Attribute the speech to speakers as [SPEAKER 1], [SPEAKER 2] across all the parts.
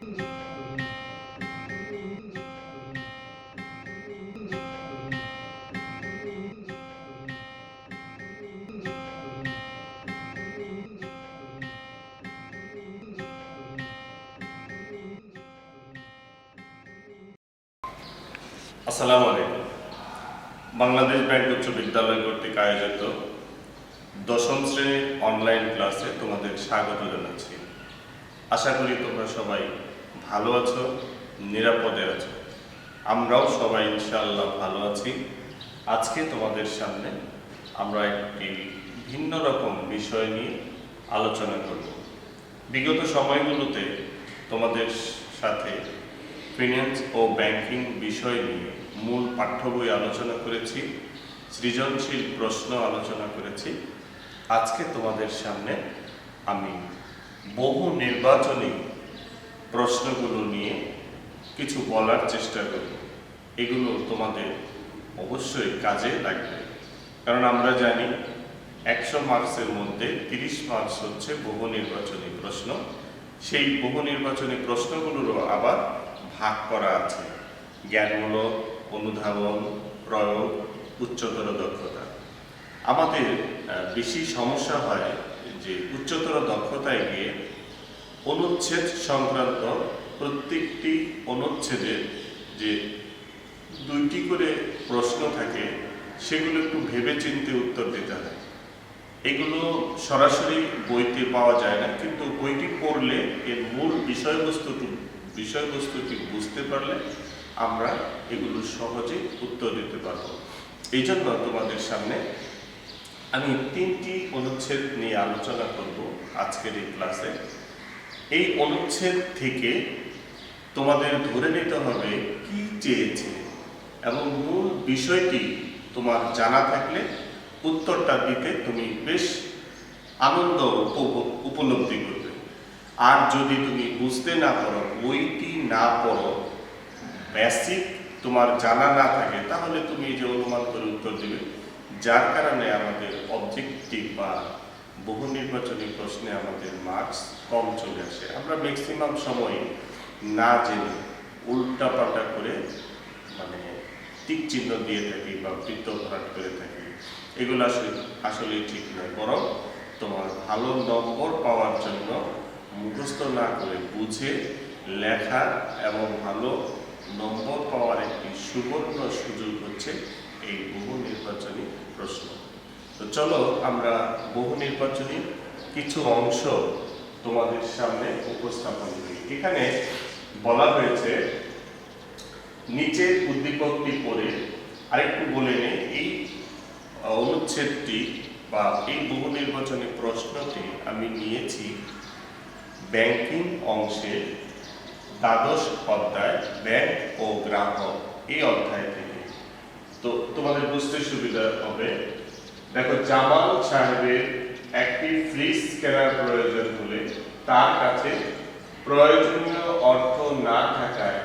[SPEAKER 1] আসসালামু আলাইকুম। বাংলাদেশ ব্যাংক উচ্চ বিদ্যালয় কর্তৃক আয়োজিত দশম শ্রেণীর অনলাইন ক্লাসে তোমাদের স্বাগত জানাচ্ছি। আশা করি তোমরা সবাই ভালো আছো, নিরাপদে আছো। আমরাও সবাই ইনশাআল্লাহ ভালো আছি। আজকে তোমাদের সামনে আমরা একটি ভিন্ন রকম বিষয় নিয়ে আলোচনা করব। বিগত সময়গুলোতে তোমাদের সাথে ফিন্যান্স ও ব্যাংকিং বিষয় নিয়ে মূল পাঠ্য বই আলোচনা করেছি, সৃজনশীল প্রশ্ন আলোচনা করেছি। আজকে তোমাদের সামনে আমি বহু নির্বাচনী প্রশ্নগুলো নিয়ে কিছু বলার চেষ্টা করব। এগুলো তোমাদের অবশ্যই কাজে লাগবে, কারণ আমরা জানি 100 মার্কসের মধ্যে 30 মার্কস হচ্ছে বহু নির্বাচনী প্রশ্ন। সেই বহু নির্বাচনী প্রশ্নগুলোরও আবার ভাগ করা আছে জ্ঞানমূলক, অনুধাবন, প্রয়োগ, উচ্চতর দক্ষতা। আমাদের বেশি সমস্যা হয় যে উচ্চতর দক্ষতায় গিয়ে অনুচ্ছেদ সংক্রান্ত প্রত্যেকটি অনুচ্ছেদের যে 2টি করে প্রশ্ন থাকে সেগুলো একটু ভেবে চিন্তে উত্তর দিতে হয়। এগুলো সরাসরি বইতে পাওয়া যায় না, কিন্তু বইটি পড়লে এর মূল বিষয়বস্তুটি বুঝতে পারলে আমরা এগুলো সহজে উত্তর দিতে পারব। এই জন্য তোমাদের সামনে আমি 3টি অনুচ্ছেদ নিয়ে আলোচনা করব আজকের এই ক্লাসে। এই অনুচ্ছেদ থেকে তোমাদের ধরে নিতে হবে কি চেয়েছে এবং মূল বিষয়টি তোমার জানা থাকলে উত্তরটা দিতে তুমি বেশ আনন্দ উপলব্ধি করবে। আর যদি তুমি বুঝতে না পারো, বইটি না পড়ো, বেসিক তোমার জানা না থাকে, তাহলে তুমি যে অনুমান করে উত্তর দিবে, যার কারণে আমাদের অবজেক্টিভ বা বহু নির্বাচনী প্রশ্নে আমাদের মার্কস কম চলে আসে। আমরা ম্যাক্সিমাম সময় না জেনে উল্টাপাল্টা করে টিক চিহ্ন দিয়ে থাকি বা বৃত্ত ভরাট করে থাকি। এগুলো আসলে ঠিক নয়, বরং তোমার ভালো নম্বর পাওয়ার জন্য মুখস্থ না করে বুঝে লেখা এবং ভালো নম্বর পাওয়ার একটি সুবর্ণ সুযোগ হচ্ছে এই বহু নির্বাচনী প্রশ্ন। তো চলো আমরা বহু নির্বাচনী কিছু অংশ তোমাদের সামনে উপস্থাপন করি। এখানে বলা হয়েছে, নিচের উদ্দীপকটি পড়ে আরেকটু বলে নেই, এই অনুচ্ছেদটি বা এই বহু নির্বাচনী প্রশ্নটি আমি নিয়েছি ব্যাংকিং অংশের দ্বাদশ অধ্যায় ব্যাংক ও গ্রাহক, এই অধ্যায় থেকে। তো তোমাদের বুঝতে সুবিধা হবে। দেখো, জামাল সাহেবের একটি ফ্রিজ কেনার প্রয়োজন হলে তার কাছে প্রয়োজনীয় অর্থ না থাকায়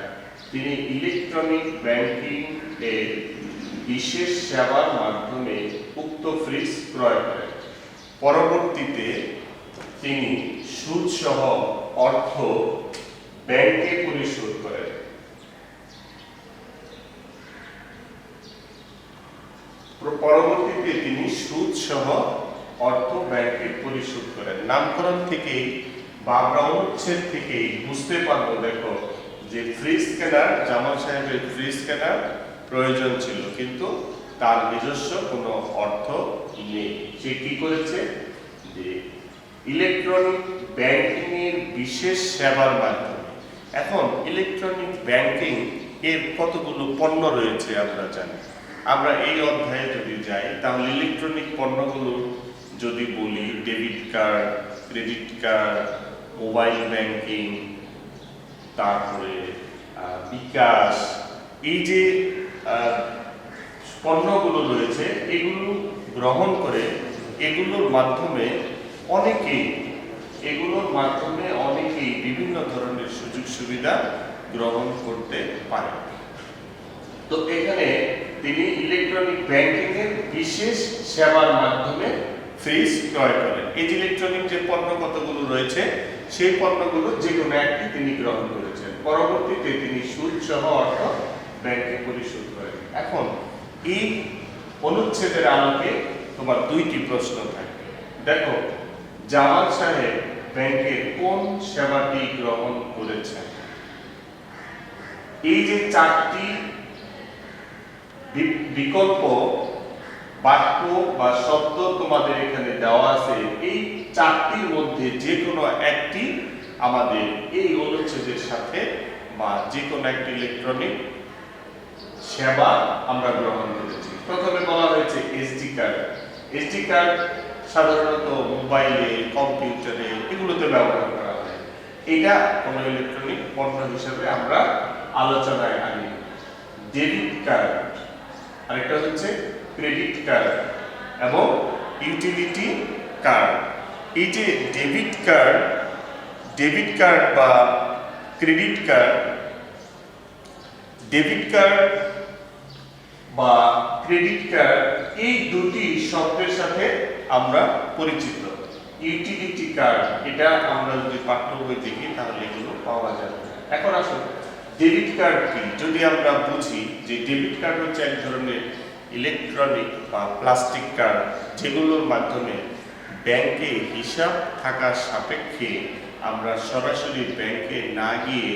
[SPEAKER 1] তিনি ইলেকট্রনিক ব্যাংকিং এর বিশেষ সেবার মাধ্যমে উক্ত ফ্রিজ ক্রয় করেন। পরবর্তীতে তিনি সুদসহ অর্থ ব্যাংকে পরিশোধ করেন। নামকরণ থেকেই বা আমরা অনুচ্ছেদ থেকেই বুঝতে পারবো, দেখো, যে ফ্রিজ কেনার, জামাল সাহেবের ফ্রিজ কেনার প্রয়োজন ছিল, কিন্তু তার নিজস্ব কোনো অর্থ নেই। সে কি করেছে? যে ইলেকট্রনিক ব্যাংকিং এর বিশেষ সেবার মাধ্যমে। এখন ইলেকট্রনিক ব্যাংকিং এর কতগুলো পণ্য রয়েছে আমরা জানি। আমরা এই অধ্যায়ে যদি যাই, তাহলে ইলেকট্রনিক পণ্যগুলো যদি বলি, debit card, credit card, mobile banking, তারপরে বিকাশ, এই যে পণ্যগুলো রয়েছে, এগুলো গ্রহণ করে এগুলোর মাধ্যমে অনেকেই বিভিন্ন ধরনের সুযোগ সুবিধা গ্রহণ করতে পারে। তো এখানে তিনি ইলেকট্রনিক ব্যাংকিং এর বিশেষ সেবার মাধ্যমে ফ্রিজ ক্রয় করেন। এই যে ইলেকট্রনিক যে পণ্য কতগুলো রয়েছে, সেই পণ্যগুলো যে কোনো একটি তিনি গ্রহণ করেছেন। পরবর্তীতে তিনি সুদ সহ অর্থ ব্যাংকে পরিশোধ করেন। এখন এই অনুচ্ছেদের আলোকে তোমার দুইটি প্রশ্ন থাকবে। দেখো, জামাল সাহেব ব্যাংকের কোন সেবাটি গ্রহণ করেছেন? এই যে চারটি বিকল্প বাক্য বা শব্দ তোমাদের এখানে দেওয়া আছে, এই চারটির মধ্যে যে কোনো একটি আমাদের এই অনুচ্ছেদের সাথে বা যে কোনো একটি ইলেকট্রনিক সেবা আমরা গ্রহণ করেছি। প্রথমে বলা হয়েছে এসডি কার্ড। এসডি কার্ড সাধারণত মোবাইলে, কম্পিউটারে এগুলোতে ব্যবহার করা হয়। এটা কোনো ইলেকট্রনিক পণ্য হিসেবে আমরা আলোচনায় আনি। ডেবিট কার্ড, আরেকটা হচ্ছে ক্রেডিট কার্ড এবং ইউটিলিটি কার্ড। এই যে ডেবিট কার্ড বা ক্রেডিট কার্ড, ডেবিট কার্ড বা ক্রেডিট কার্ড এই দুটি শব্দের সাথে আমরা পরিচিত। ইউটিলিটি কার্ড, এটা আমরা যদি পাঠ্য বই দেখি তাহলে এগুলো পাওয়া যাবে। এখন আসুন ডেবিট কার্ড কি, যদি আমরা বুঝি যে ডেবিট কার্ড হচ্ছে এক ধরনের ইলেকট্রনিক বা প্লাস্টিক কার্ড, যেগুলোর মাধ্যমে ব্যাংকে হিসাব থাকার সাপেক্ষে আমরা সরাসরি ব্যাংকে না গিয়ে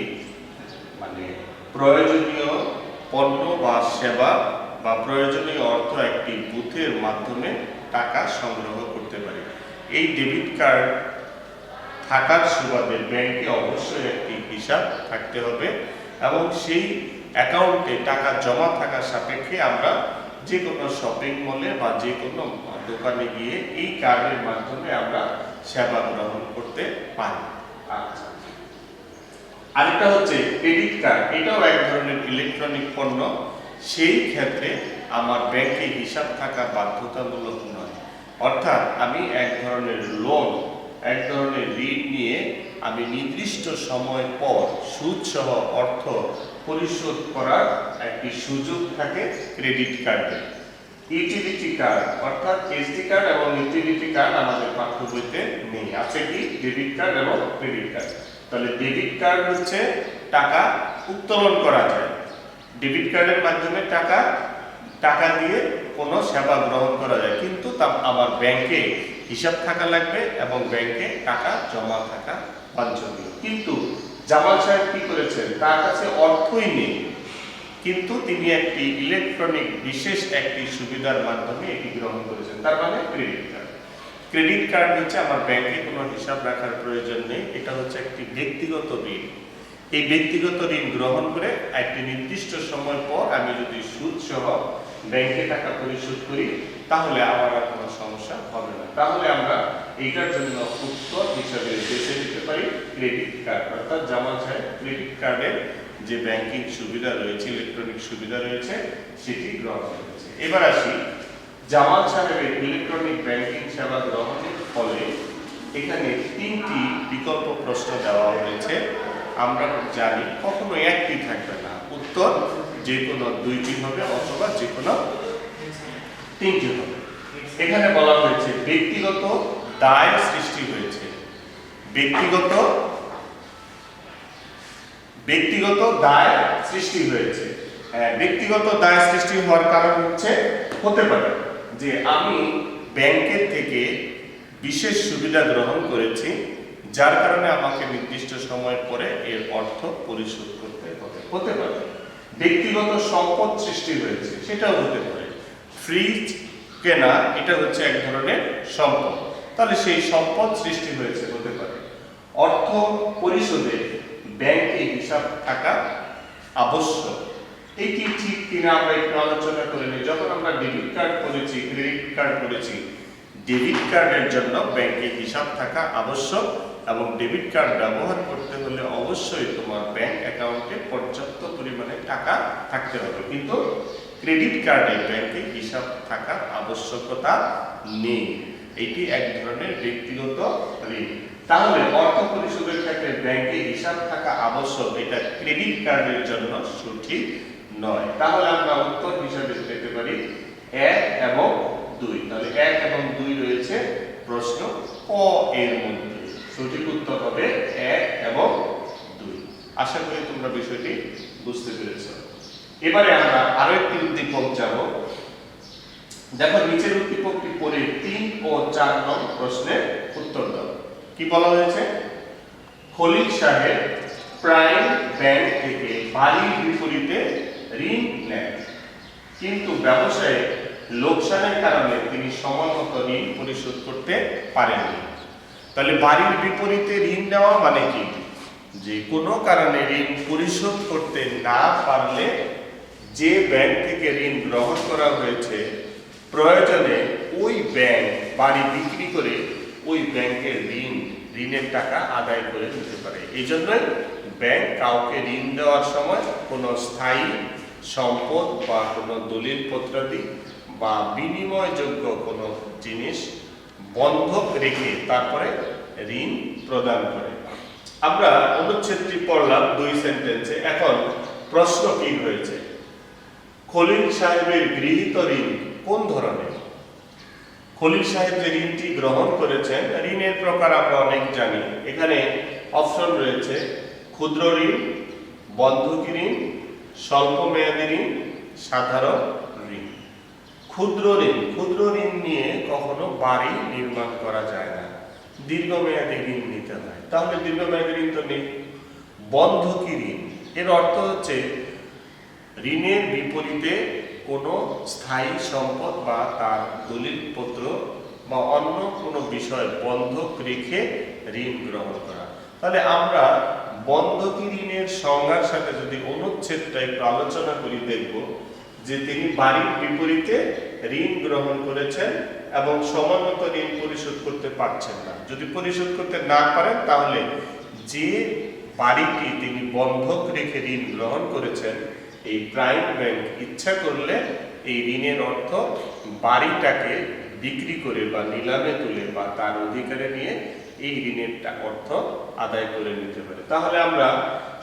[SPEAKER 1] মানে প্রয়োজনীয় পণ্য বা সেবা বা প্রয়োজনীয় অর্থ একটি বুথের মাধ্যমে টাকা সংগ্রহ করতে পারি। এই ডেবিট কার্ড থাকার সুবাদে ব্যাংকে অবশ্যই একটি হিসাব থাকতে হবে এবং সেই অ্যাকাউন্টে টাকা জমা থাকার সাপেক্ষে আমরা যে কোনো শপিং মলে বা যে কোনো দোকানে গিয়ে এই কার্ডের মাধ্যমে আমরা সেবা গ্রহণ করতে পারি। আচ্ছা, আরেকটা হচ্ছে ক্রেডিট কার্ড। এটাও এক ধরনের ইলেকট্রনিক পণ্য। সেই ক্ষেত্রে আমার ব্যাংকে হিসাব থাকা বাধ্যতামূলক নয়। অর্থাৎ আমি এক ধরনের লোন, এক ধরনের ঋণ নিয়ে আমি নির্দিষ্ট সময় পর সুদ সহ অর্থ পরিশোধ করার একটি সুযোগ থাকে ক্রেডিট কার্ডে। ইউটিলিটি কার্ড অর্থাৎ এসডি কার্ড এবং ইউটিলিটি কার্ড আমাদের পাঠ্য বইতে নেই। আছে কি? ডেবিট কার্ড এবং ক্রেডিট কার্ড। তাহলে ডেবিট কার্ড হচ্ছে টাকা উত্তোলন করা যায়। ডেবিট কার্ডের মাধ্যমে টাকা দিয়ে কোনো সেবা গ্রহণ করা যায়, কিন্তু তা আমার ব্যাংকে হিসাব থাকা লাগবে এবং ব্যাংকে টাকা জমা থাকা বাঞ্ছনীয়। কিন্তু জামাল সাহেব কি করেছেন? তার কাছে অর্থই নেই, কিন্তু তিনি একটি ইলেকট্রনিক বিশেষ একটি সুবিধার মাধ্যমে এটি গ্রহণ করেছেন, তার মানে ক্রেডিট কার্ড। ক্রেডিট কার্ড হচ্ছে আমার ব্যাংকে কোনো হিসাব রাখার প্রয়োজন নেই, এটা হচ্ছে একটি ব্যক্তিগত ঋণ। এই ব্যক্তিগত ঋণ গ্রহণ করে একটি নির্দিষ্ট সময় পর আমি যদি সুদ সহ ব্যাংকে টাকা পরিশোধ করি তাহলে আমার আর কোনো সমস্যা হবে না। তাহলে আমরা এইটার জন্য উত্তর হিসাবে বেছে নিতে পারি ক্রেডিট কার্ড। অর্থাৎ জামাল সাহেব ক্রেডিট কার্ডের যে ব্যাংকিং সুবিধা রয়েছে, ইলেকট্রনিক সুবিধা রয়েছে, সেটি গ্রহণ করেছে। এবার আসি জামাল সাহেবের ইলেকট্রনিক ব্যাংকিং সেবা গ্রহণের ফলে এখানে তিনটি বিকল্প প্রশ্ন দেওয়া হয়েছে। আমরা জানি কখনো একটি থাকবে না, উত্তর যে কোনো দুইটি হবে অথবা যে কোনো তিনটি হবে। এখানে বলা হয়েছে ব্যক্তিগত দায় সৃষ্টি হয়েছে। ব্যক্তিগত দায় সৃষ্টি হয়েছে। ব্যক্তিগত দায় সৃষ্টি হওয়ার কারণ হতে পারে যে আমি ব্যাংকের থেকে বিশেষ সুবিধা গ্রহণ করেছি, যার কারণে আমাকে নির্দিষ্ট সময় পরে এর অর্থ পরিশোধ করতে হবে। হতে পারে ব্যক্তিগত সম্পদ সৃষ্টি হয়েছে, সেটাও হতে পারে। ফ্রিজ কেনা, এটা হচ্ছে এক ধরনের সম্পদ, তাহলে সেই সম্পদ সৃষ্টি হয়েছে, হতে পারে। অর্থ পরিশোধে ব্যাংকে হিসাব থাকা আবশ্যক, এটি ঠিক কিনা আমরা একটু আলোচনা করে নিই। যখন আমরা ডেবিট কার্ড করেছি, ক্রেডিট কার্ড করেছি, ডেবিট কার্ডের জন্য ব্যাংকে হিসাব থাকা আবশ্যক এবং ডেবিট কার্ড ব্যবহার করতে হলে অবশ্যই তোমার ব্যাংক অ্যাকাউন্টে পর্যাপ্ত পরিমাণে টাকা থাকতে হবে, কিন্তু ক্রেডিট কার্ডে ব্যাংকে হিসাব থাকার আবশ্যকতা নেই। এটি এক ধরনের ব্যক্তিগত ঋণ। তাহলে অর্থ পরিশোধের ক্ষেত্রে ব্যাংকে হিসাব থাকা আবশ্যক, এটা ক্রেডিট কার্ডের জন্য সঠিক নয়। তাহলে আমরা উত্তর হিসাবে পেতে পারি 1 এবং 2। তাহলে 1 এবং 2 রয়েছে প্রশ্ন ক এর মধ্যে। সঠিক উত্তর হবে 1 এবং 2। আশা করি তোমরা বিষয়টি বুঝতে পেরেছ। এবারে আমরা আরো একটি উদ্দীপক যাব। দেখো নিচের উদ্দীপকটি পড়ে 3 ও 4 নং প্রশ্নের উত্তর দাও। কি বলা হয়েছে? খলিল সাহেব প্রাইম ব্যাংক থেকে বাড়ির বিপরীতে ঋণ নেন, কিন্তু ব্যবসায়ে লোকসানের কারণে তিনি সময়মতো ঋণ পরিশোধ করতে পারেননি। তাহলে বাড়ির বিপরীতে ঋণ নেওয়া মানে কি? যে কোনো কারণে ঋণ পরিশোধ করতে না পারলে যে ব্যাংক থেকে ঋণ গ্রহণ করা হয়েছে প্রয়োজনে ওই ব্যাংক বাড়ি বিক্রি করে ওই ব্যাংকের ঋণের টাকা আদায় করে নিতে পারে। এই জন্যই ব্যাংক কাউকে ঋণ দেওয়ার সময় কোনো স্থায়ী সম্পদ বা কোনো দলিল পত্রাদি বা বিনিময়যোগ্য কোনো জিনিস বন্ধক রেখে তারপরে ঋণ প্রদান করে। আমরা অনুচ্ছেদটি পড়লাম 2 সেন্টেন্সে। এখন প্রশ্ন কি হয়েছে? খলিল সাহেবের গৃহীত ঋণ কোন ধরনের? খলিল সাহেব যে ঋণটি গ্রহণ করেছেন, ঋণের প্রকার আমরা অনেক জানি। এখানে অপশন রয়েছে ক্ষুদ্র ঋণ, বন্ধকি ঋণ, স্বল্প মেয়াদী ঋণ, সাধারণ ঋণ। ক্ষুদ্র ঋণ নিয়ে কখনো বাড়ি নির্মাণ করা যায় না, দীর্ঘমেয়াদী ঋণ নিতে হয়। তাহলে দীর্ঘমেয়াদী ঋণ তো নেই। বন্ধকি ঋণ এর অর্থ হচ্ছে ঋণের বিপরীতে কোনো স্থায়ী সম্পদ বা তার দলিলপত্র বা অন্য কোনো বিষয় বন্ধক রেখে ঋণ গ্রহণ করা। তাহলে আমরা বন্ধকি ঋণের সংজ্ঞার সাথে যদি অনুচ্ছেদটা একটু আলোচনা করি, দেখব যে তিনি বাড়ির বিপরীতে ঋণ গ্রহণ করেছেন এবং সময়মতো ঋণ পরিশোধ করতে পারছেন না। যদি পরিশোধ করতে না পারেন তাহলে যে বাড়িটি তিনি বন্ধক রেখে ঋণ গ্রহণ করেছেন, এই প্রাইম ব্যাংক ইচ্ছা করলে এই ঋণের অর্থ বাড়িটাকে বিক্রি করে বা নিলামে তুলে বা তার অধিকারে নিয়ে এই ঋণের অর্থ আদায় করে নিতে পারে। তাহলে আমরা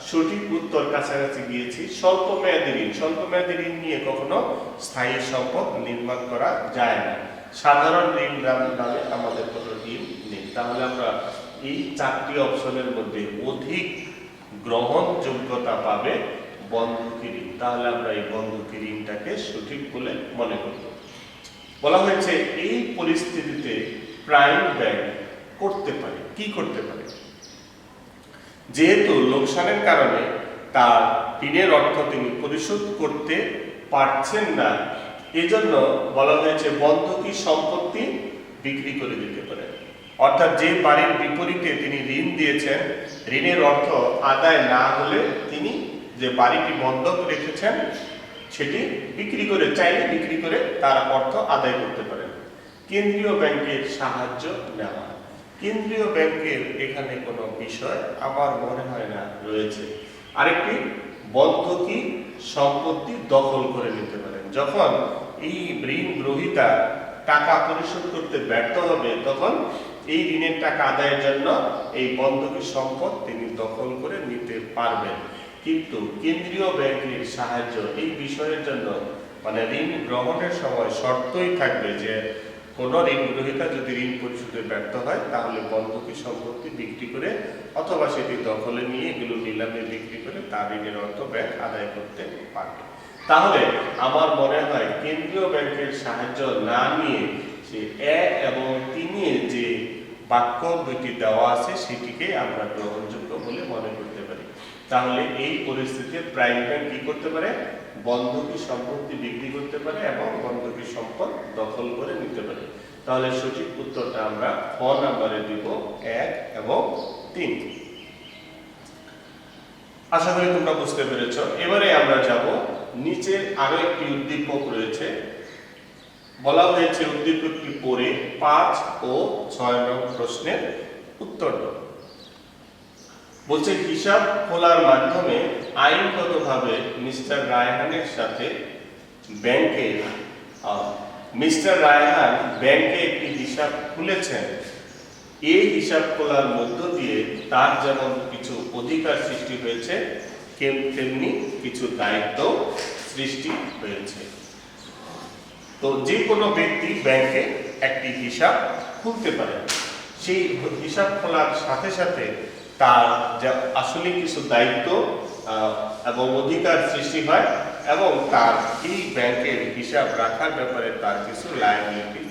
[SPEAKER 1] সঠিক উত্তর কাছাকাছি গিয়েছি। স্বল্প মেয়াদী ঋণ, স্বল্প মেয়াদী ঋণ নিয়ে কখনো স্থায়ী সম্পদ নির্মাণ করা যায় না। সাধারণ ঋণ নামে আমাদের কোনো ঋণ নেই। তাহলে আমরা এই 4টি অপশনের মধ্যে অধিক গ্রহণযোগ্যতা পাবে বন্ধকি ঋণ। তাহলে আমরা এই বন্ধকি ঋণটাকে সঠিক বলে মনে করব। বলা হয়েছে এই পরিস্থিতিতে প্রাইম ব্যাংক করতে পারে কি করতে পারে? যেহেতু লোকসানের কারণে তার ঋণের অর্থ তিনি পরিশোধ করতে পারছেন না, এজন্য বলা হয়েছে বন্ধকি সম্পত্তি বিক্রি করে দিতে পারে। অর্থাৎ যে বাড়ির বিপরীতে তিনি ঋণ দিয়েছেন, ঋণের অর্থ আদায় না হলে তিনি যে বাড়িটি বন্ধক রেখেছেন সেটি বিক্রি করে, চাইলে বিক্রি করে তার অর্থ আদায় করতে পারেন। কেন্দ্রীয় ব্যাংকের সাহায্য নেওয়া, কেন্দ্রীয় ব্যাংকের এখানে কোনো বিষয় আমার মনে হয় না রয়েছে। আরেকটি, বন্ধকি সম্পত্তি দখল করে নিতে পারেন। যখন এই ঋণ গ্রহীতা টাকা পরিশোধ করতে ব্যর্থ হবে, তখন এই ঋণের টাকা আদায়ের জন্য এই বন্ধকি সম্পদ তিনি দখল করে নিতে পারবেন। কিন্তু কেন্দ্রীয় ব্যাংকের সাহায্য এই বিষয়ের জন্য মানে ঋণ গ্রহণের সময় শর্তই থাকবে যে কোন ঋণ গ্রহীতা যদি ঋণ পরিশোধে ব্যর্থ হয় তাহলে বন্ধকি সম্পত্তি বিক্রি করে অথবা সেটি দখলে নিয়ে এগুলো নিলামে বিক্রি করে তার ঋণের অর্থ ব্যাংক আদায় করতে পারবে। তাহলে আমার মনে হয় কেন্দ্রীয় ব্যাংকের সাহায্য না নিয়ে সে 1 এবং 3 যে বাক্য দুটি দেওয়া আছে সেটিকে আমরা গ্রহণযোগ্য বলে মনে করতে পারি। তাহলে এই পরিস্থিতিতে প্রাইম ব্যাংক কি করতে পারে? বন্ধকি সম্পত্তি বিক্রি করতে পারে এবং বন্ধকি সম্পদ দখল করে নিতে পারে। তাহলে সঠিক উত্তরটা আমরা খ নম্বরে দিব 1 এবং 3। আশা করি তোমরা বুঝতে পেরেছ। এবারে আমরা যাব নিচের আরো একটি উদ্দীপক রয়েছে। বলা হয়েছে উদ্দীপকটি পড়ে 5 ও 6 নং প্রশ্নের উত্তর দাও। বলছে হিসাব খোলার মাধ্যমে আইনগতভাবে মিস্টার রায়হানের সাথে মিস্টার রায়হান ব্যাংকে একটি হিসাব খুলেছেন। এই হিসাব খোলার মধ্য দিয়ে তার যেমন কিছু অধিকার সৃষ্টি হয়েছে, তেমনি কিছু দায়িত্ব সৃষ্টি হয়েছে। তো যে কোনো ব্যক্তি ব্যাংকে একটি হিসাব খুলতে পারে। সেই হিসাব খোলার সাথে সাথে তার যা আসলে কিছু দায়িত্ব এবং অধিকার সৃষ্টি হয় এবং তার এই ব্যাংকের হিসাব রাখার ব্যাপারে তার কিছু লায়াবিলিটি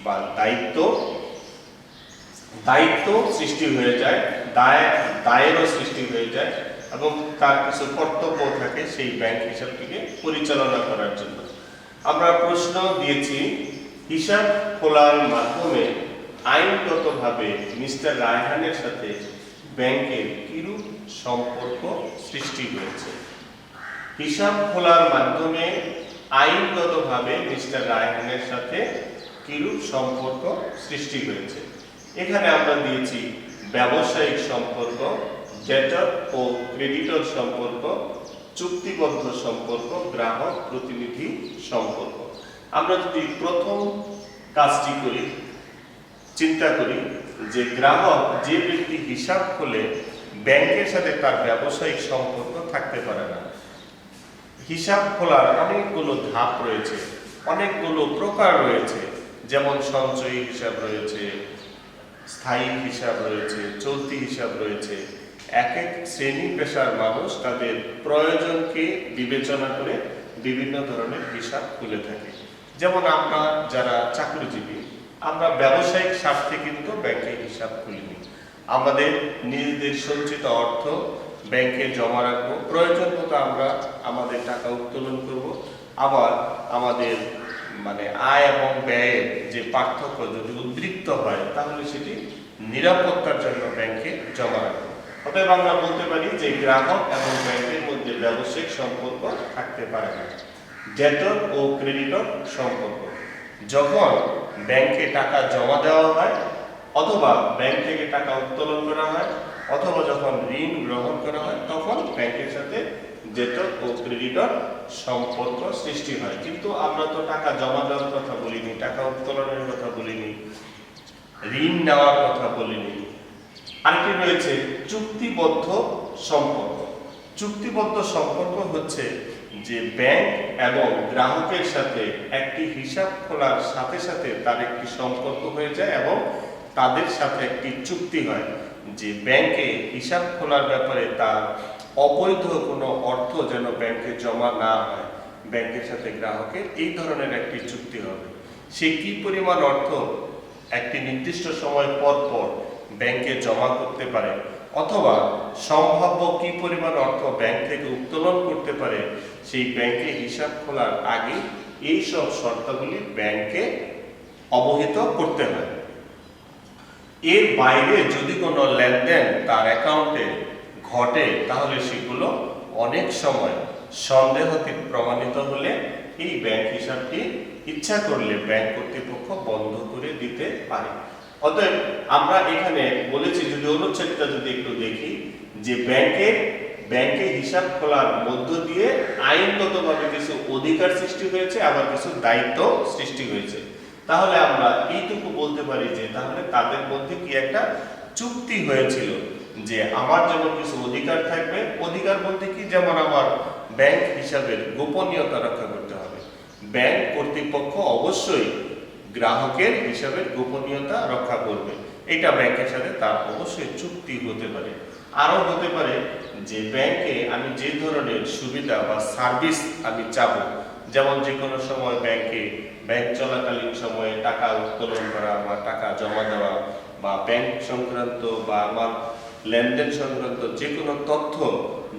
[SPEAKER 1] বা দায়িত্ব সৃষ্টি হয়ে যায়, দায়েরও সৃষ্টি হয়ে যায় এবং তার কিছু কর্তব্য থাকে সেই ব্যাংক হিসাবটিকে পরিচালনা করার জন্য। আমরা প্রশ্ন দিয়েছি হিসাব খোলার মাধ্যমে আইনগতভাবে মিস্টার রায়হানের সাথে ব্যাংকের কিরূপ সম্পর্ক সৃষ্টি হয়েছে। হিসাব খোলার মাধ্যমে আইনগতভাবে মিস্টার রায়হানের সাথে কিরূপ সম্পর্ক সৃষ্টি হয়েছে। এখানে আমরা দিয়েছি ব্যবসায়িক সম্পর্ক, ডেটর ও ক্রেডিটর সম্পর্ক, চুক্তিবদ্ধ সম্পর্ক, গ্রাহক প্রতিনিধি সম্পর্ক। আমরা যদি প্রথম কাজটি করি, চিন্তা করি যে গ্রাহক যে ব্যক্তি হিসাব খোলে ব্যাংকের সাথে তার ব্যবসায়িক সম্পর্ক থাকতে পারে না। হিসাব খোলার অনেকগুলো ধাপ রয়েছে, অনেকগুলো প্রকার রয়েছে, যেমন সঞ্চয়ী হিসাব রয়েছে, স্থায়ী হিসাব রয়েছে, চলতি হিসাব রয়েছে। এক এক শ্রেণী পেশার মানুষ তাদের প্রয়োজনকে বিবেচনা করে বিভিন্ন ধরনের হিসাব খুলে থাকে। যেমন আমরা যারা চাকরিজীবী, আমরা ব্যবসায়িক স্বার্থে কিন্তু ব্যাংকে হিসাব খুলিনি। আমাদের নিজেদের সঞ্চিত অর্থ ব্যাংকে জমা রাখবো, প্রয়োজন মতো আমরা আমাদের টাকা উত্তোলন করব। আবার আমাদের আয় এবং ব্যয়ের যে পার্থক্য যদি উদ্বৃত্ত হয় তাহলে সেটি নিরাপত্তার জন্য ব্যাংকে জমা রাখবো। অতএব আমরা বলতে পারি যে গ্রাহক এবং ব্যাংকের মধ্যে ব্যবসায়িক সম্পর্ক থাকতে পারে না। ডেটর ও ক্রেডিটর সম্পর্ক, যখন ব্যাংকে টাকা জমা দেওয়া হয় অথবা ব্যাংক থেকে টাকা উত্তোলন করা হয় অথবা যখন ঋণ গ্রহণ করা হয় তখন ব্যাংকের সাথে ডেটর ও ক্রেডিটর সম্পর্ক সৃষ্টি হয়। কিন্তু আমরা তো টাকা জমা দেওয়ার কথা বলিনি, টাকা উত্তোলনের কথা বলিনি, ঋণ নেওয়ার কথা বলিনি। আরেকটি রয়েছে চুক্তিবদ্ধ সম্পর্ক। চুক্তিবদ্ধ সম্পর্ক হচ্ছে যে ব্যাংক এবং গ্রাহকের সাথে একটি হিসাব খোলার সাথে সাথে তার একটি সম্পর্ক হয়ে যায় এবং তাদের সাথে একটি চুক্তি হয় যে ব্যাংকে হিসাব খোলার ব্যাপারে তার অবৈধ কোনো অর্থ যেন ব্যাংকে জমা না হয়। ব্যাংকের সাথে গ্রাহকের এই ধরনের একটি চুক্তি হবে। সে কি পরিমাণ অর্থ একটি নির্দিষ্ট সময় পর পর ব্যাংকে জমা করতে পারে অথবা সম্ভাব্য কি পরিমাণ অর্থ ব্যাংক থেকে উত্তোলন করতে পারে, সেই ব্যাংকে হিসাব খোলার আগে এই সব শর্তাবলী ব্যাংকে অবহিত করতে হয়। এর বাইরে যদি কোনো লেনদেন তার অ্যাকাউন্টে ঘটে তাহলে সেগুলো অনেক সময় সন্দেহাতীত প্রমাণিত হলে এই ব্যাংক হিসাবটি ইচ্ছা করলে ব্যাংক কর্তৃপক্ষ বন্ধ করে দিতে পারে। অতএব আমরা এখানে বলেছি, যদি অনুচ্ছেদটা যদি একটু দেখি, যে ব্যাংকে হিসাব খোলার মধ্য দিয়ে আইনগতভাবে কিছু অধিকার সৃষ্টি হয়েছে, আবার কিছু দায়িত্ব সৃষ্টি হয়েছে। তাহলে আমরা এইটুকু বলতে পারি যে তাহলে তাদের মধ্যে কি একটা চুক্তি হয়েছিল যে আমার যেমন কিছু অধিকার থাকবে। অধিকার বলতে কি, যেমন আমার ব্যাংক হিসাবের গোপনীয়তা রক্ষা করতে হবে। ব্যাংক কর্তৃপক্ষ অবশ্যই গ্রাহকের হিসাবের গোপনীয়তা রক্ষা করবে, এটা ব্যাংকের সাথে তার অবশ্যই চুক্তি হতে পারে। আরো হতে পারে যে ব্যাংকে আমি যে ধরনের সুবিধা বা সার্ভিস আমি চাবো, যেমন যে কোনো সময় ব্যাংক চলাকালীন সময়ে টাকা উত্তোলন করা বা টাকা জমা দেওয়া বা ব্যাংক সংক্রান্ত বা আমার লেনদেন সংক্রান্ত যে কোনো তথ্য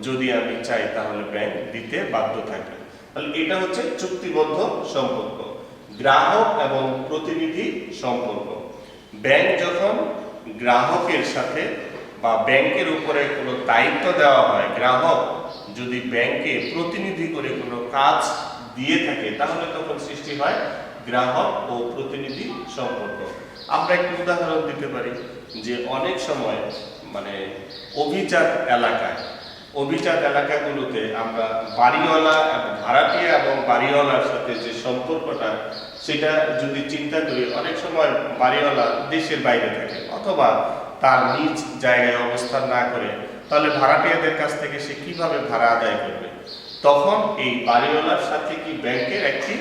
[SPEAKER 1] যদি আমি চাই তাহলে ব্যাংক দিতে বাধ্য থাকে। তাহলে এটা হচ্ছে চুক্তিবদ্ধ সম্পর্ক। গ্রাহক এবং প্রতিনিধি সম্পর্ক, ব্যাংক যখন গ্রাহকের সাথে বা ব্যাংকের উপরে কোনো দায়িত্ব দেওয়া হয়, গ্রাহক যদি ব্যাংকে প্রতিনিধি করে কোনো কাজ দিয়ে থাকে তাহলে তখন সৃষ্টি হয় গ্রাহক ও প্রতিনিধি সম্পর্ক। আমরা একটি উদাহরণ দিতে পারি যে অনেক সময় অভিজাত এলাকাগুলোতে আমরা বাড়িওয়ালা এবং ভাড়াটিয়া এবং বাড়িওয়ালার সাথে যে সম্পর্কটা, সেটা যদি চিন্তা করি, অনেক সময় বাড়িওয়ালা দেশের বাইরে থাকে অথবা তার নিজ জায়গায় অবস্থান না করে, তাহলে ভাড়াটিয়াদের কাছ থেকে সে কিভাবে ভাড়া আদায় করবে? তখন এই বাড়িওয়ালার সাথে কি ব্যাংকের একটি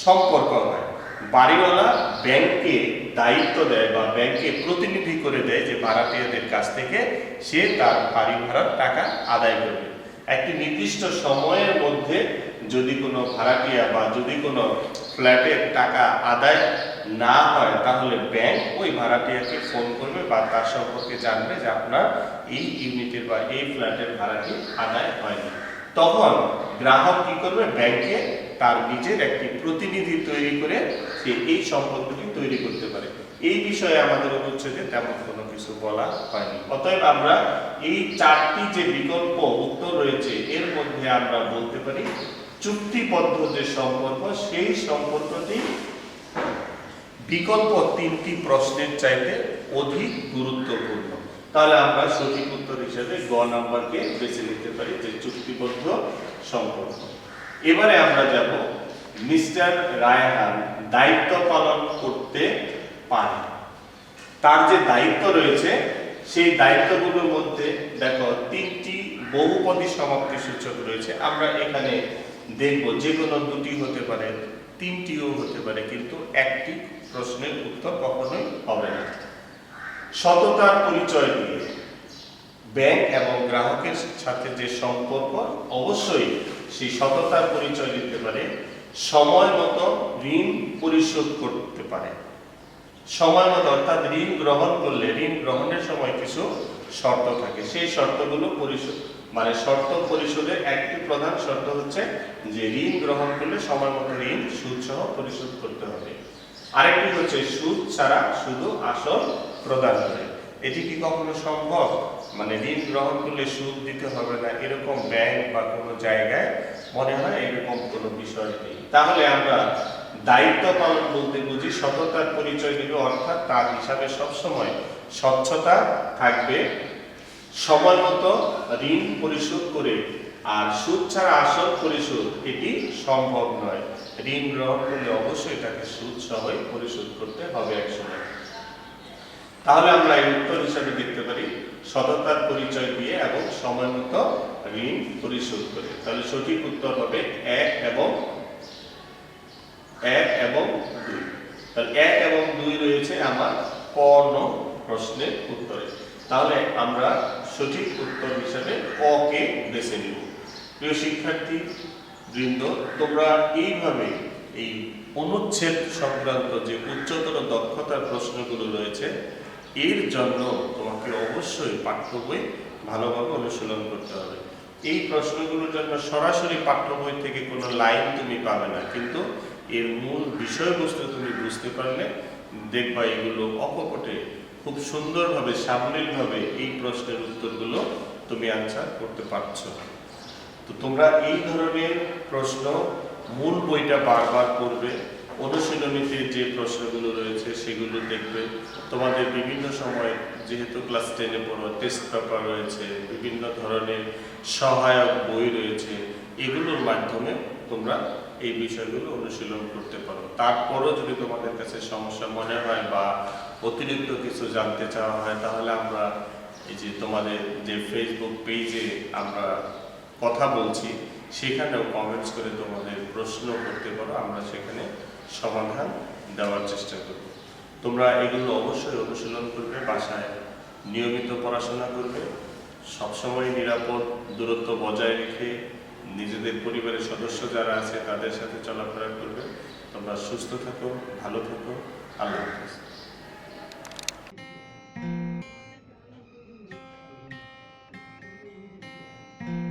[SPEAKER 1] সম্পর্ক হয়। বাড়িওয়ালা ব্যাংকে দায়িত্ব দেয় বা ব্যাংকে প্রতিনিধি করে দেয় যে ভাড়াটিয়াদের কাছ থেকে সে তার বাড়ি ভাড়ার টাকা আদায় করবে। একটি নির্দিষ্ট সময়ের মধ্যে যদি কোনো ভাড়াটিয়া বা যদি কোনো ফ্ল্যাটের টাকা আদায় না হয় তাহলে ব্যাংক ওই ভাড়াটিয়াকে ফোন করবে বা তার সম্পর্কে জানবে যে আপনার এই ইউনিটের বা এই ফ্ল্যাটের ভাড়াটি আদায় হয়নি। তখন গ্রাহক কি করবে, ব্যাংকে তার নিজের একটি প্রতিনিধি তৈরি করে সে এই সম্পর্কটি তৈরি করতে পারে। এই বিষয়ে আমাদের অনুচ্ছেদে তেমন কোনো কিছু বলা হয়নি। অতএব আমরা এই চারটি যে বিকল্প উত্তর রয়েছে এর মধ্যে আমরা বলতে পারি চুক্তিবদ্ধ যে সম্পর্ক সেই সম্পর্কটি বিকল্প তিনটি প্রশ্নের চাইতে অধিক গুরুত্বপূর্ণ। তাহলে আমরা সঠিক উত্তর হিসেবে গ নাম্বারকে বেছে নিতে পারি যে চুক্তিবদ্ধ সম্পর্ক। এবারে আমরা যাব মিস্টার রায়হান দায়িত্ব পালন করতে পারে। তার যে দায়িত্ব রয়েছে সেই দায়িত্বগুলোর মধ্যে দেখো তিনটি বহুপদী সমাপ্তি সূচক রয়েছে। আমরা এখানে দেখব যে কোনো দুটি হতে পারে, তিনটিও হতে পারে, কিন্তু একটি প্রশ্নের উত্তর কখনোই হবে না। সততার পরিচয় দিয়ে ব্যাংক এবং গ্রাহকের সাথে যে সম্পর্ক অবশ্যই সেই সততার পরিচয় দিতে পারে। সময় মতো ঋণ পরিশোধ করতে পারে, সময় মতো, অর্থাৎ ঋণ গ্রহণ করলে ঋণ গ্রহণের সময় কিছু শর্ত থাকে, সেই শর্তগুলো পরিশোধ মানে শর্ত পরিশোধের একটি প্রধান শর্ত হচ্ছে যে ঋণ গ্রহণ করলে সময় মতো ঋণ সুদ সহ পরিশোধ করতে হবে। আরেকটি হচ্ছে সুদ ছাড়া শুধু আসল প্রদান করে। এটি কি কখনো সম্ভব? মানে ঋণ গ্রহণ করলে সুদ দিতে হবে না এরকম ব্যাংক বা কোনো জায়গায় মনে হয় এরকম কোনো বিষয় নেই। তাহলে আমরা দায়িত্ব পালন বলতে বুঝি সততার পরিচয় দিবে, অর্থাৎ তার হিসাবে সবসময় স্বচ্ছতা থাকবে, সময় মতো ঋণ পরিশোধ করে, আর সুদ ছাড়া আসল পরিশোধ এটি সম্ভব নয়। ঋণ গ্রহণ করলে অবশ্যই তাকে সুদ সহই পরিশোধ করতে হবে একসময়। তাহলে আমরা এই উত্তর হিসাবে দেখতে পারি সততার পরিচয় দিয়ে এবং সময় মতো ঋণ পরিশোধ করে। তাহলে সঠিক উত্তর হবে 1 এবং 2। তাহলে 1 এবং 2 রয়েছে আমার ক নং প্রশ্নের উত্তরে। তাহলে আমরা সঠিক উত্তর হিসাবে ক কে বেছে নিব। প্রিয় শিক্ষার্থী বৃন্দ, তোমরা এইভাবে এই অনুচ্ছেদ সংক্রান্ত যে উচ্চতর দক্ষতার প্রশ্নগুলো রয়েছে এর জন্য তোমাকে অবশ্যই পাঠ্য বই ভালোভাবে অনুশীলন করতে হবে। এই প্রশ্নগুলোর জন্য সরাসরি পাঠ্য বই থেকে কোনো লাইন তুমি পাবে না, কিন্তু এর মূল বিষয়বস্তু তুমি বুঝতে পারলে দেখবা এগুলো অকপটে খুব সুন্দরভাবে সাবলীলভাবে এই প্রশ্নের উত্তরগুলো তুমি আনসার করতে পারছো। তো তোমরা এই ধরনের প্রশ্ন মূল বইটা বারবার পড়বে, অনুশীলনীতে যে প্রশ্নগুলো রয়েছে সেগুলো দেখবে। তোমাদের বিভিন্ন সময় যেহেতু ক্লাস 10-এ পড়ো, টেস্ট পেপার রয়েছে, বিভিন্ন ধরনের সহায়ক বই রয়েছে, এগুলোর মাধ্যমে তোমরা এই বিষয়গুলো অনুশীলন করতে পারো। তারপরও যদি তোমাদের কাছে সমস্যা মনে হয় বা অতিরিক্ত কিছু জানতে চাওয়া হয় তাহলে আমরা এই যে তোমাদের যে ফেসবুক পেজে আমরা কথা বলছি সেখানেও কমেন্টস করে তোমাদের প্রশ্ন করতে পারো, আমরা সেখানে সমাধান দেওয়ার চেষ্টা করব। তোমরা এগুলো অবশ্যই অনুশীলন করবে, বাসায় নিয়মিত পড়াশোনা করবে, সবসময় নিরাপদ দূরত্ব বজায় রেখে নিজেদের পরিবারের সদস্য যারা আছে তাদের সাথে চলাফেরা করবে। তোমরা সুস্থ থাকো, ভালো থাকো, আল্লাহ হাফেজ।